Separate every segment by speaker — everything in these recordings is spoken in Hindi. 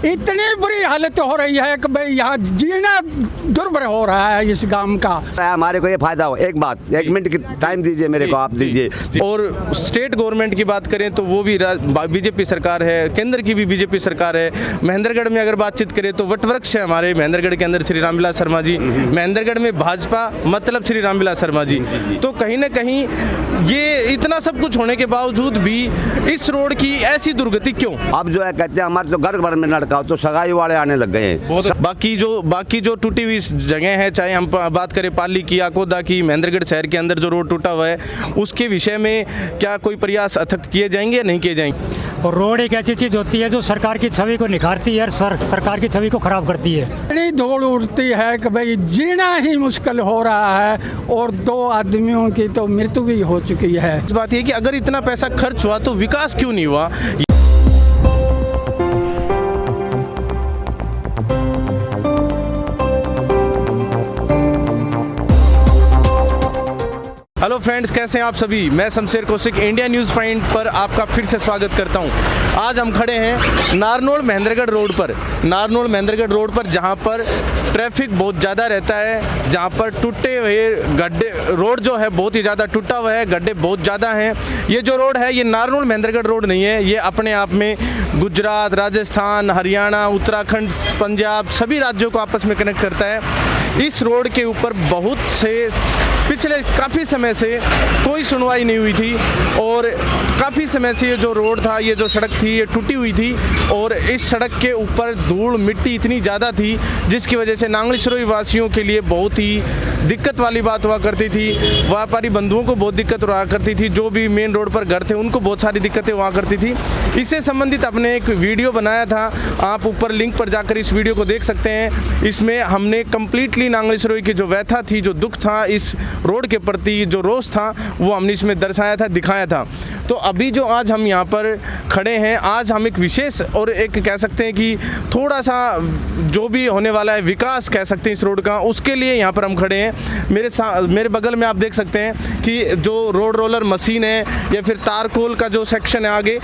Speaker 1: इतनी बुरी हालत हो रही है कि भाई यहाँ जीना दुर्भर हो रहा है इस गांव का।
Speaker 2: हमारे को ये फायदा हो, एक बात, 1 मिनट की टाइम दीजिए मेरे को, आप दीजिए।
Speaker 3: और स्टेट गवर्नमेंट की बात करें तो वो भी बीजेपी सरकार है, केंद्र की भी बीजेपी सरकार है। महेंद्रगढ़ में अगर बातचीत करें तो वटवृक्ष है हमारे महेंद्रगढ़ के अंदर श्री रामविलास शर्मा जी। महेंद्रगढ़ में भाजपा मतलब श्री रामविलास शर्मा जी। तो कहीं ना कहीं ये इतना सब कुछ होने के बावजूद भी इस रोड की ऐसी दुर्गति क्यों?
Speaker 2: अब जो है कहते हैं हमारे तो घर भर में लड़का हो तो सगाई वाले आने लग गए हैं।
Speaker 3: बाकी जो टूटी हुई जगह है, चाहे हम बात करें पाली की, आकोदा की, महेंद्रगढ़ शहर के अंदर जो रोड टूटा हुआ है उसके विषय में क्या कोई प्रयास अथक किए जाएंगे या नहीं किए जाएंगे?
Speaker 4: और रोड एक ऐसी चीज़ होती है जो सरकार की छवि को निखारती है, सरकार की छवि को खराब करती है।
Speaker 1: इतनी धूल उड़ती है कि भाई जीना ही मुश्किल हो रहा है और 2 आदमियों की तो मृत्यु भी हो चुकी है।
Speaker 3: इस बात ये कि अगर इतना पैसा खर्च हुआ तो विकास क्यों नहीं हुआ? हेलो फ्रेंड्स, कैसे हैं आप सभी? मैं Shamsher Kaushik India news point पर आपका फिर से स्वागत करता हूं। आज हम खड़े हैं नारनौल महेंद्रगढ़ रोड पर। नारनौल महेंद्रगढ़ रोड पर जहां पर ट्रैफिक बहुत ज़्यादा रहता है, जहां पर टूटे हुए गड्ढे, रोड जो है बहुत ही ज़्यादा टूटा हुआ है, गड्ढे बहुत ज़्यादा हैं। ये जो रोड है ये नारनौल महेंद्रगढ़ रोड नहीं है, ये अपने आप में गुजरात, राजस्थान, हरियाणा, उत्तराखंड, पंजाब सभी राज्यों को आपस में कनेक्ट करता है। इस रोड के ऊपर बहुत से पिछले काफ़ी समय से कोई सुनवाई नहीं हुई थी और काफ़ी समय से ये जो रोड था, ये जो सड़क थी, ये टूटी हुई थी और इस सड़क के ऊपर धूल मिट्टी इतनी ज़्यादा थी जिसकी वजह से नांगल वासियों के लिए बहुत ही दिक्कत वाली बात हुआ करती थी। व्यापारी बंधुओं को बहुत दिक्कत हुआ करती थी, जो भी मेन रोड पर घर थे उनको बहुत सारी दिक्कतें हुआ करती थी। इससे संबंधित अपने एक वीडियो बनाया था, आप ऊपर लिंक पर जाकर इस वीडियो को देख सकते हैं। इसमें हमने कम्प्लीटली नांगल की जो व्यथा थी, जो दुख था इस रोड के प्रति, जो रोष था, वो हमने इसमें दर्शाया था, दिखाया था। तो अभी जो आज हम यहाँ पर खड़े हैं, आज हम एक विशेष और एक कह सकते हैं कि थोड़ा सा जो भी होने वाला है विकास कह सकते हैं इस रोड का, उसके लिए यहाँ पर हम खड़े हैं। मेरे बगल में आप देख सकते हैं कि जो रोड रोलर मशीन है या फिर तारकोल का जो सेक्शन है आगे,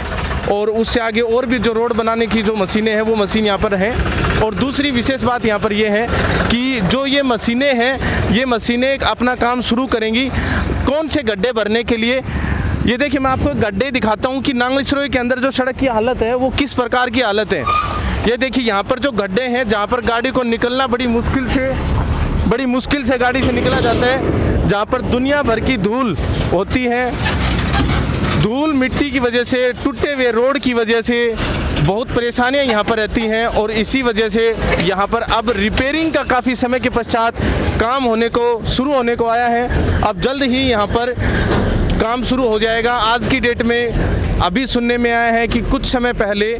Speaker 3: और उससे आगे और भी जो रोड बनाने की जो मशीनें हैं वो मशीन यहाँ पर हैं। और दूसरी विशेष बात यहाँ पर ये है कि जो ये मशीनें हैं, ये मशीनें अपना काम शुरू करेंगी कौन से गड्ढे भरने के लिए। ये देखिए, मैं आपको गड्ढे दिखाता हूँ कि नांगल के अंदर जो सड़क की हालत है वो किस प्रकार की हालत है। ये देखिए, यहाँ पर जो गड्ढे हैं जहाँ पर गाड़ी को निकलना बड़ी मुश्किल से गाड़ी से निकला जाता है, जहाँ पर दुनिया भर की धूल होती है। धूल मिट्टी की वजह से, टूटे हुए रोड की वजह से बहुत परेशानियां यहाँ पर रहती हैं और इसी वजह से यहाँ पर अब रिपेयरिंग का काफ़ी समय के पश्चात काम शुरू होने को आया है। अब जल्द ही यहाँ पर काम शुरू हो जाएगा। आज की डेट में अभी सुनने में आया है कि कुछ समय पहले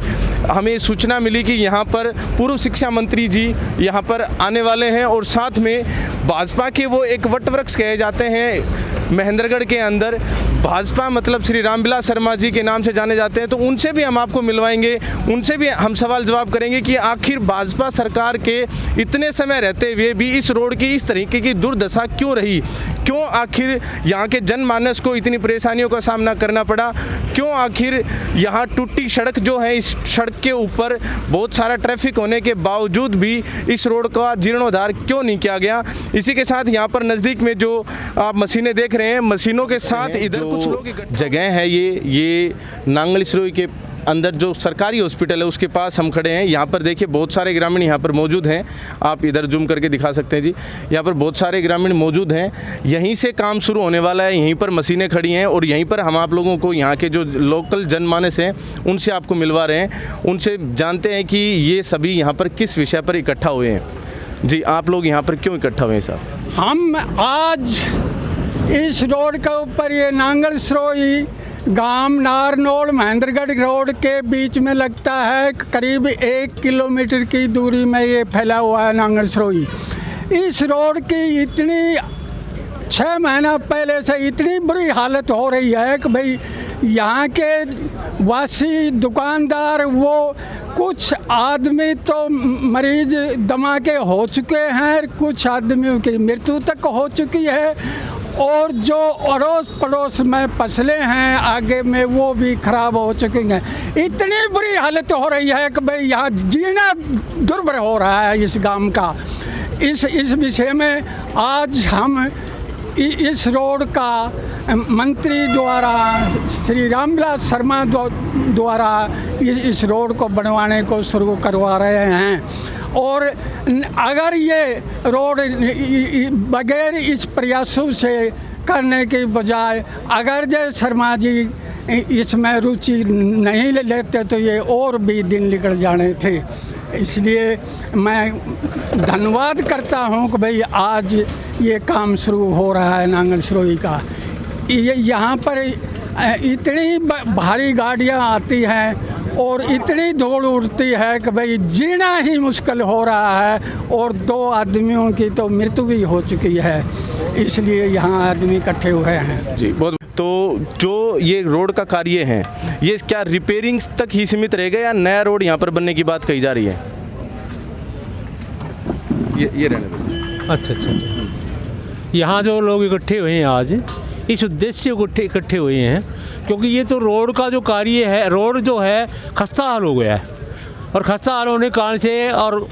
Speaker 3: हमें सूचना मिली कि यहाँ पर पूर्व शिक्षा मंत्री जी यहाँ पर आने वाले हैं और साथ में भाजपा के वो एक वटवृक्ष कहे जाते हैं महेंद्रगढ़ के अंदर, भाजपा मतलब श्री रामविलास शर्मा जी के नाम से जाने जाते हैं। तो उनसे भी हम आपको मिलवाएंगे, उनसे भी हम सवाल जवाब करेंगे कि आखिर भाजपा सरकार के इतने समय रहते हुए भी इस रोड की इस तरीके की दुर्दशा क्यों रही, क्यों आखिर यहाँ के जनमानस को इतनी परेशानियों का सामना करना पड़ा, क्यों आखिर यहाँ टूटी सड़क जो है, इस सड़क के ऊपर बहुत सारा ट्रैफिक होने के बावजूद भी इस रोड का जीर्णोद्धार क्यों नहीं किया गया। इसी के साथ यहाँ पर नज़दीक में जो आप मशीनें देख रहे हैं, मशीनों के साथ इधर कुछ लोग जगह है, ये नांगल के अंदर जो सरकारी हॉस्पिटल है उसके पास हम खड़े हैं। यहाँ पर देखिए बहुत सारे ग्रामीण यहाँ पर मौजूद हैं, आप इधर जूम करके दिखा सकते हैं जी। यहाँ पर बहुत सारे ग्रामीण मौजूद हैं, यहीं से काम शुरू होने वाला है, यहीं पर मशीनें खड़ी हैं और यहीं पर हम आप लोगों को यहाँ के जो लोकल जनमानस हैं उनसे आपको मिलवा रहे हैं, उनसे जानते हैं कि ये सभी यहाँ पर किस विषय पर इकट्ठा हुए हैं। जी, आप लोग यहाँ पर क्यों इकट्ठा हुए हैं साहब?
Speaker 1: हम आज इस रोड के ऊपर, ये नांगल गांव नारनौल महेंद्रगढ़ रोड के बीच में लगता है, करीब 1 किलोमीटर की दूरी में ये फैला हुआ है नांगल। इस रोड की इतनी 6 महीना पहले से इतनी बुरी हालत हो रही है कि भाई यहाँ के वासी दुकानदार, वो कुछ आदमी तो मरीज दमा के हो चुके हैं, कुछ आदमियों की मृत्यु तक हो चुकी है और जो अड़ोस पड़ोस में फसलें हैं आगे में वो भी ख़राब हो चुकी हैं। इतनी बुरी हालत हो रही है कि भाई यहाँ जीना दुर्भर हो रहा है इस गांव का। इस विषय में आज हम इस रोड का मंत्री द्वारा श्री रामविलास शर्मा द्वारा इस रोड को बनवाने को शुरू करवा रहे हैं। और अगर ये रोड बगैर इस प्रयासों से करने के बजाय अगर जय शर्मा जी इसमें रुचि नहीं लेते तो ये और भी दिन निकल जाने थे। इसलिए मैं धन्यवाद करता हूँ कि भाई आज ये काम शुरू हो रहा है नांगल सिरोही का। ये यहाँ पर इतनी भारी गाड़ियाँ आती हैं और इतनी धूल उड़ती है कि भाई जीना ही मुश्किल हो रहा है और 2 आदमियों की तो मृत्यु भी हो चुकी है। इसलिए यहाँ आदमी इकट्ठे हुए हैं
Speaker 3: जी। बहुत तो जो ये रोड का कार्य है ये क्या रिपेयरिंग तक ही सीमित रहेगा या नया रोड यहाँ पर बनने की बात कही जा रही है? ये रहने दो।
Speaker 5: अच्छा। यहाँ जो लोग इकट्ठे हुए हैं आज इस उद्देश्य से इकट्ठे हुए हैं क्योंकि ये तो रोड का जो कार्य है, रोड जो है खस्ता हाल हो गया है और खस्ता हाल होने के कारण से और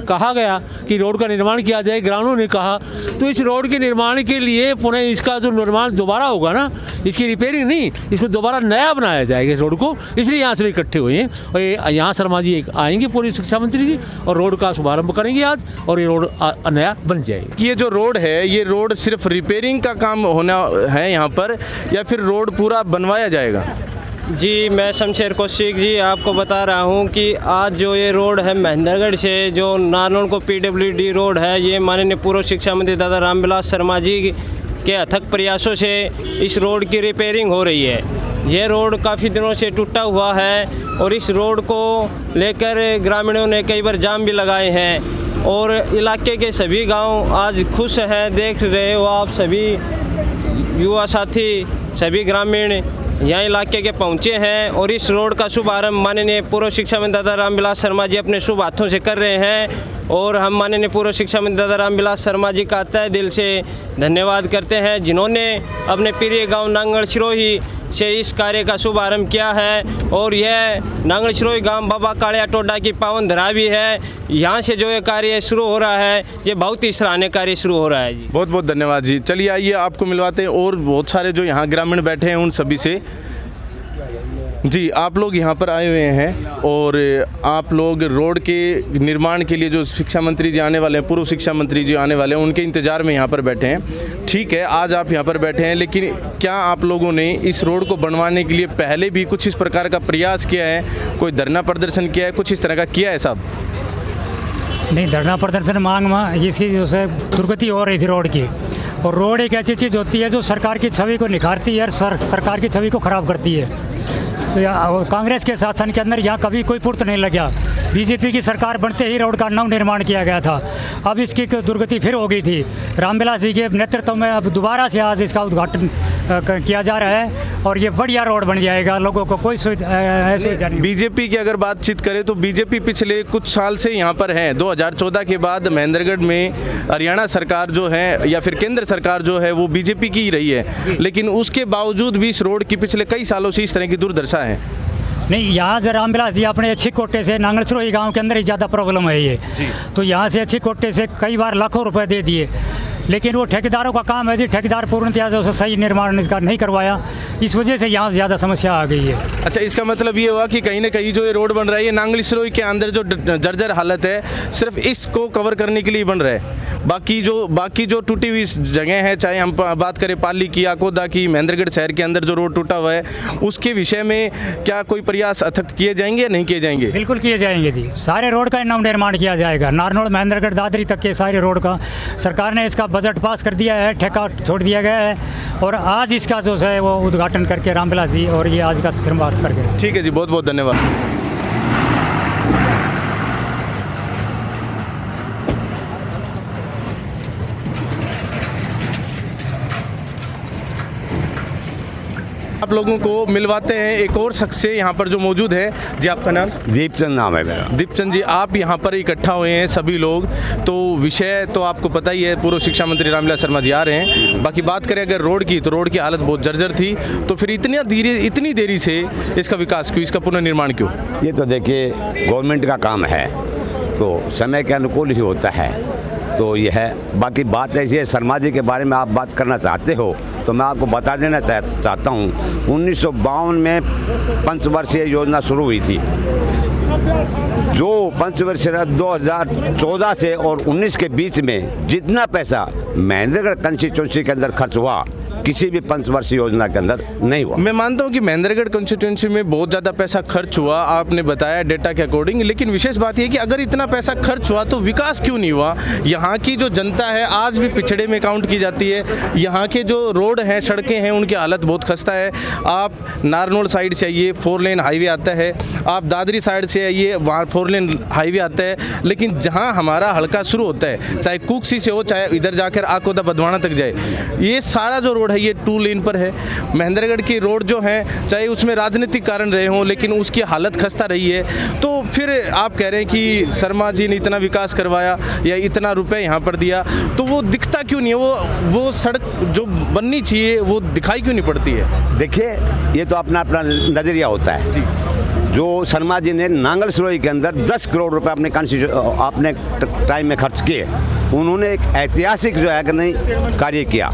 Speaker 5: कहा गया कि रोड का निर्माण किया जाए। ग्रामीणों ने कहा तो इस रोड के निर्माण के लिए पुनः इसका जो निर्माण दोबारा होगा ना, इसकी रिपेयरिंग नहीं, इसको दोबारा नया बनाया जाएगा इस रोड को। इसलिए यहाँ से इकट्ठे हुए हैं और यहाँ शर्मा जी आएंगे पूर्व शिक्षा मंत्री जी और रोड का शुभारंभ करेंगे आज और ये रोड नया बन जाएगी।
Speaker 3: ये जो रोड है ये रोड सिर्फ रिपेयरिंग का काम होना है यहाँ पर या फिर रोड पूरा बनवाया जाएगा?
Speaker 6: जी, मैं शमशेर कौशिक जी आपको बता रहा हूँ कि आज जो ये रोड है महेंद्रगढ़ से जो नारनौल को PWD रोड है, ये माननीय पूर्व शिक्षा मंत्री दादा रामविलास शर्मा जी के अथक प्रयासों से इस रोड की रिपेयरिंग हो रही है। ये रोड काफ़ी दिनों से टूटा हुआ है और इस रोड को लेकर ग्रामीणों ने कई बार जाम भी लगाए हैं और इलाके के सभी गाँव आज खुश हैं। देख रहे हो आप, सभी युवा साथी, सभी ग्रामीण यहाँ इलाके के पहुँचे हैं और इस रोड का शुभारंभ माननीय पूर्व शिक्षा मंत्री दादा रामविलास शर्मा जी अपने शुभ हाथों से कर रहे हैं और हम माननीय पूर्व शिक्षा मंत्री दादा रामविलास शर्मा जी का तहे दिल से धन्यवाद करते हैं जिन्होंने अपने प्रिय गांव नांगल सिरोही से इस कार्य का शुभारंभ किया है। और यह नांगल सिरोही गांव बाबा कालिया टोडा की पावन धरा भी है। यहाँ से जो ये कार्य शुरू हो रहा है ये बहुत ही सराहनीय कार्य शुरू हो रहा है जी।
Speaker 3: बहुत बहुत धन्यवाद जी। चलिए आइए आपको मिलवाते हैं और बहुत सारे जो यहाँ ग्रामीण बैठे हैं उन सभी से। जी, आप लोग यहाँ पर आए हुए हैं और आप लोग रोड के निर्माण के लिए जो शिक्षा मंत्री जी आने वाले हैं, पूर्व शिक्षा मंत्री जी आने वाले हैं, उनके इंतज़ार में यहाँ पर बैठे हैं। ठीक है, आज आप यहाँ पर बैठे हैं, लेकिन क्या आप लोगों ने इस रोड को बनवाने के लिए पहले भी कुछ इस प्रकार का प्रयास किया है? कोई धरना प्रदर्शन किया है, कुछ इस तरह का किया है साहब?
Speaker 4: नहीं, धरना प्रदर्शन मांग में इसकी जो है दुर्गति हो रही थी रोड की। और रोड एक ऐसी चीज़ होती है जो सरकार की छवि को निखारती है और सरकार की छवि को ख़राब करती है। कांग्रेस के शासन के अंदर यहाँ कभी कोई पुर्त नहीं लगा। बीजेपी की सरकार बनते ही रोड का नव निर्माण किया गया था। अब इसकी दुर्गति फिर हो गई थी। रामविलास जी के नेतृत्व में अब दोबारा से आज इसका उद्घाटन किया जा रहा है और ये बढ़िया रोड बन जाएगा। लोगों को कोई सुविधा नहीं।
Speaker 3: बीजेपी की अगर बातचीत करें तो बीजेपी पिछले कुछ साल से यहाँ पर है। 2014 के बाद महेंद्रगढ़ में हरियाणा सरकार जो है या फिर केंद्र सरकार जो है वो बीजेपी की ही रही है, लेकिन उसके बावजूद भी इस रोड की पिछले कई सालों से इस तरह की दुर्दशा है।
Speaker 4: नहीं, यहाँ से रामविलास जी अपने अच्छी कोटे से नांगल सिरोही गाँव के अंदर ही ज़्यादा प्रॉब्लम है ये। तो यहाँ से अच्छी कोटे से कई बार लाखों रुपए दे दिए, लेकिन वो ठेकेदारों का काम है जी। ठेकेदार पूर्णतया से सही निर्माण इसका नहीं करवाया, इस वजह से यहाँ ज़्यादा समस्या आ गई है।
Speaker 3: अच्छा, इसका मतलब ये हुआ कि कहीं ना कहीं जो ये रोड बन रहा है ये नांगल सिरोही के अंदर जो जर्जर हालत है सिर्फ इसको कवर करने के लिए बन रहा है। बाकी जो टूटी हुई जगह है, चाहे हम बात करें पाली की, आकोदा की, महेंद्रगढ़ शहर के अंदर जो रोड टूटा हुआ है उसके विषय में क्या कोई प्रयास अथक किए जाएंगे या नहीं किए जाएंगे?
Speaker 4: बिल्कुल किए जाएंगे जी। सारे रोड का नव निर्माण किया जाएगा। नारनौल महेंद्रगढ़ दादरी तक के सारे रोड का सरकार ने इसका बजट पास कर दिया है, ठेका छोड़ दिया गया है और आज इसका जो है वो उद्घाटन करके रामविलास जी और ये आज का शुरुआत करके।
Speaker 3: ठीक है जी, बहुत बहुत धन्यवाद। आप लोगों को मिलवाते हैं एक और शख्स से यहाँ पर जो मौजूद है। जी आपका नाम?
Speaker 2: दीपचंद नाम है मेरा।
Speaker 3: दीपचंद जी, आप यहाँ पर इकट्ठा हुए हैं सभी लोग, तो विषय तो आपको पता ही है, पूर्व शिक्षा मंत्री रामविलास शर्मा जी आ रहे हैं। बाकी बात करें अगर रोड की, तो रोड की हालत बहुत जर्जर थी, तो फिर इतनी देरी से इसका विकास क्यों, इसका पुनर्निर्माण क्यों?
Speaker 2: ये तो देखिए गवर्नमेंट का काम है तो समय के अनुकूल ही होता है, तो ये है। बाकी बात ऐसी है, शर्मा जी के बारे में आप बात करना चाहते हो तो मैं आपको बता देना चाहता हूँ 1952 में पंचवर्षीय योजना शुरू हुई थी। जो पंचवर्षीय 2014 से और 19 के बीच में जितना पैसा महेंद्रगढ़ कंस्टिट्यूंसी के अंदर खर्च हुआ किसी भी पंचवर्षीय योजना के अंदर नहीं हुआ।
Speaker 3: मैं मानता हूं कि महेंद्रगढ़ कंस्टिट्यूंसी में बहुत ज़्यादा पैसा खर्च हुआ, आपने बताया डेटा के अकॉर्डिंग, लेकिन विशेष बात यह कि अगर इतना पैसा खर्च हुआ तो विकास क्यों नहीं हुआ? यहाँ की जो जनता है आज भी पिछड़े में काउंट की जाती है। यहाँ के जो रोड हैं, सड़कें हैं, उनकी हालत बहुत खस्ता है। आप नारनौल साइड से आइए, 4 लेन हाईवे आता है, आप दादरी साइड से आइए, वहाँ 4 लेन हाईवे आता है, लेकिन जहाँ हमारा हल्का शुरू होता है, चाहे कुक्सी से हो, चाहे इधर जाकर आकोदा बधवाना तक जाए, ये सारा जो रोड है ये 2 लेन पर है। महेंद्रगढ़ की रोड जो है, चाहे उसमें राजनीतिक कारण रहे हों, लेकिन उसकी हालत खस्ता रही है। तो फिर आप कह रहे हैं कि शर्मा जी ने इतना विकास करवाया या इतना रुपए यहाँ पर दिया, तो वो दिखता क्यों नहीं है? वो सड़क जो बननी चाहिए वो दिखाई क्यों नहीं पड़ती है?
Speaker 2: देखिए ये तो अपना अपना नज़रिया होता है। जो शर्मा जी ने नांगल सिरोही के अंदर 10 करोड़ रुपए अपने टाइम में खर्च किए, उन्होंने एक ऐतिहासिक जो है कि नहीं कार्य किया।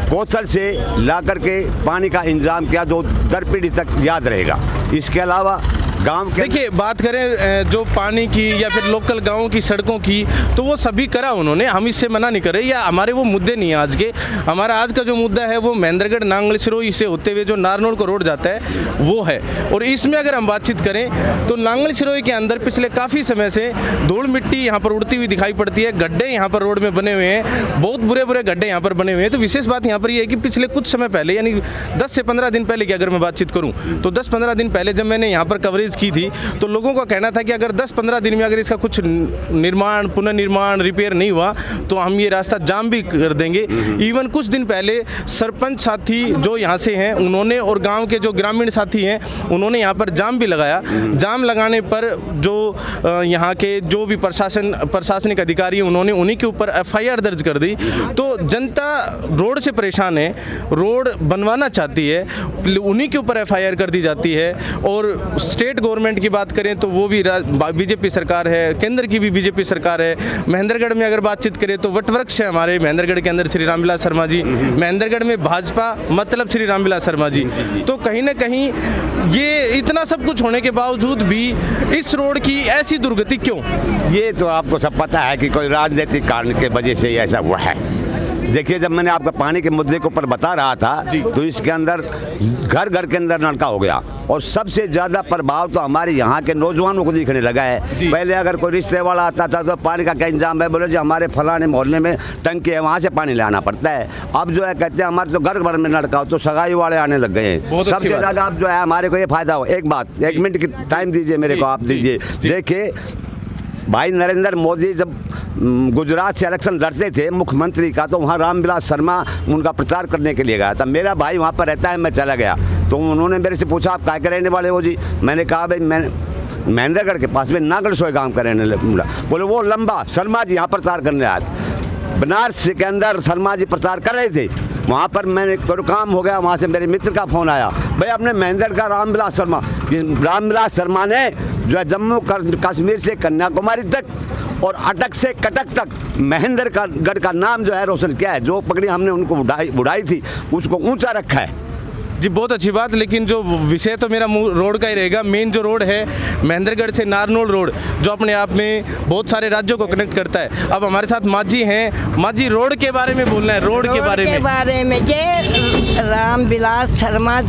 Speaker 2: कौशल से ला करके पानी का इंतजाम किया जो दर पीढ़ी तक याद रहेगा। इसके अलावा गांव के
Speaker 3: देखिए बात करें जो पानी की या फिर लोकल गांवों की सड़कों की, तो वो सभी करा उन्होंने, हम इससे मना नहीं कर रहे, या हमारे वो मुद्दे नहीं है आज के। हमारा आज का जो मुद्दा है वो महेंद्रगढ़ नांगल सिरोही से होते हुए जो नारनौल को रोड जाता है वो है। और इसमें अगर हम बातचीत करें तो नांगल सिरोही के अंदर पिछले काफ़ी समय से धूल मिट्टी यहाँ पर उड़ती हुई दिखाई पड़ती है। गड्ढे यहाँ पर रोड में बने हुए हैं, बहुत बुरे बुरे गड्ढे यहाँ पर बने हुए हैं। तो विशेष बात यहाँ पर यह है कि पिछले कुछ समय पहले, यानी 10 से 15 दिन पहले की अगर मैं बातचीत करूँ तो 10-15 दिन पहले जब मैंने यहाँ पर कवरेज की थी तो लोगों का कहना था कि अगर 10-15 दिन में अगर इसका कुछ निर्माण, पुनर्निर्माण, रिपेयर नहीं हुआ तो हम ये रास्ता जाम भी कर देंगे। इवन कुछ दिन पहले सरपंच साथी जो यहाँ से हैं उन्होंने और गांव के जो ग्रामीण साथी हैं उन्होंने यहाँ पर जाम भी लगाया। जाम लगाने पर जो यहाँ के जो भी प्रशासनिक अधिकारी हैं उन्होंने उन्हीं के ऊपर FIR दर्ज कर दी। तो जनता रोड से परेशान है, रोड बनवाना चाहती है, उन्हीं के ऊपर FIR कर दी जाती है। और स्टेट गवर्नमेंट की बात करें तो वो भी बीजेपी सरकार है, केंद्र की भी बीजेपी सरकार है। महेंद्रगढ़ में अगर बातचीत करें तो वटवृक्ष है हमारे महेंद्रगढ़ के अंदर श्री रामविलास शर्मा जी। महेंद्रगढ़ में भाजपा मतलब श्री रामविलास शर्मा जी। तो कहीं ना कहीं ये इतना सब कुछ होने के बावजूद भी इस रोड की ऐसी दुर्गति क्यों? ये
Speaker 2: तो आपको सब पता है कि कोई राजनीतिक कारण के वजह से ऐसा हुआ है। देखिए जब मैंने आपका पानी के मुद्दे के ऊपर बता रहा था तो इसके अंदर घर घर के अंदर नलका हो गया और सबसे ज़्यादा प्रभाव तो हमारे यहाँ के नौजवानों को दिखने लगा है। पहले अगर कोई रिश्ते वाला आता था तो पानी का क्या इंतजाम है, बोले जो हमारे फलाने मोहल्ले में टंकी है वहाँ से पानी लाना पड़ता है। अब जो है कहते हैं हमारे तो घर भर में नलका हो, तो सगाई वाले आने लग गए हैं। सबसे ज़्यादा अब जो है हमारे को ये फ़ायदा हो। एक बात, 1 मिनट की टाइम दीजिए मेरे को, आप दीजिए। देखिए भाई नरेंद्र मोदी जब गुजरात से इलेक्शन लड़ते थे मुख्यमंत्री का, तो वहाँ रामविलास शर्मा उनका प्रचार करने के लिए गया था। मेरा भाई वहाँ पर रहता है, मैं चला गया तो उन्होंने मेरे से पूछा आप क्या के रहने वाले हो जी? मैंने कहा भाई मैं महेंद्रगढ़ के पास में नांगल सिरोही गाँव का रहने लगा। बोले वो लंबा शर्मा जी यहाँ प्रचार करने आए। बनारस के अंदर शर्मा जी प्रचार कर रहे थे, वहाँ पर मैंने कोई काम हो गया, वहाँ से मेरे मित्र का फ़ोन आया, भाई अपने महेंद्रगढ़ का रामविलास शर्मा ने जो है जम्मू कश्मीर से कन्याकुमारी तक और अटक से कटक तक महेंद्रगढ़ का नाम जो है रोशन किया है। जो पगड़ी हमने उनको उड़ाई थी उसको ऊंचा रखा है।
Speaker 3: जी बहुत अच्छी बात, लेकिन जो विषय तो मेरा रोड का ही रहेगा। मेन जो रोड है महेंद्रगढ़ से नारनौल रोड, जो अपने आप में बहुत सारे राज्यों को कनेक्ट करता है। अब हमारे साथ माजी हैं। माजी, रोड के बारे में बोलना है, रोड के बारे में ये
Speaker 7: रामविलास शर्मा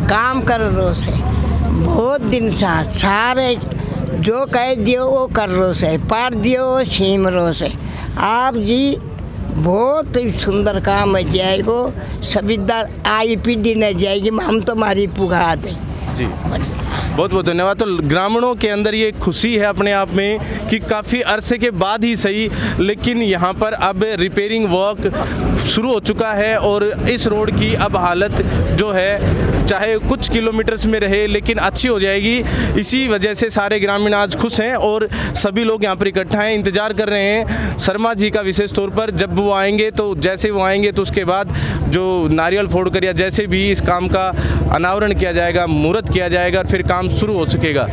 Speaker 7: काम कर रो से बहुत दिन सारे जो कह दियो वो कर रो से, पार दियो सीम रो से। आप जी बहुत सुंदर काम है जाएगो, सुविधा IPD न जाएगी, हम तो हमारी पुगा दें
Speaker 3: जी। बहुत बहुत धन्यवाद। तो ग्रामीणों के अंदर ये खुशी है अपने आप में कि काफ़ी अरसे के बाद ही सही, लेकिन यहाँ पर अब रिपेयरिंग वर्क शुरू हो चुका है और इस रोड की अब हालत जो है चाहे कुछ किलोमीटर्स में रहे लेकिन अच्छी हो जाएगी। इसी वजह से सारे ग्रामीण आज खुश हैं और सभी लोग यहाँ पर इकट्ठा हैं, इंतज़ार कर रहे हैं शर्मा जी का विशेष तौर पर। जब वो आएंगे तो जैसे वो आएंगे तो उसके बाद जो नारियल फोड़ कर या जैसे भी इस काम का अनावरण किया जाएगा, मुहूर्त किया जाएगा और फिर काम शुरू हो सकेगा।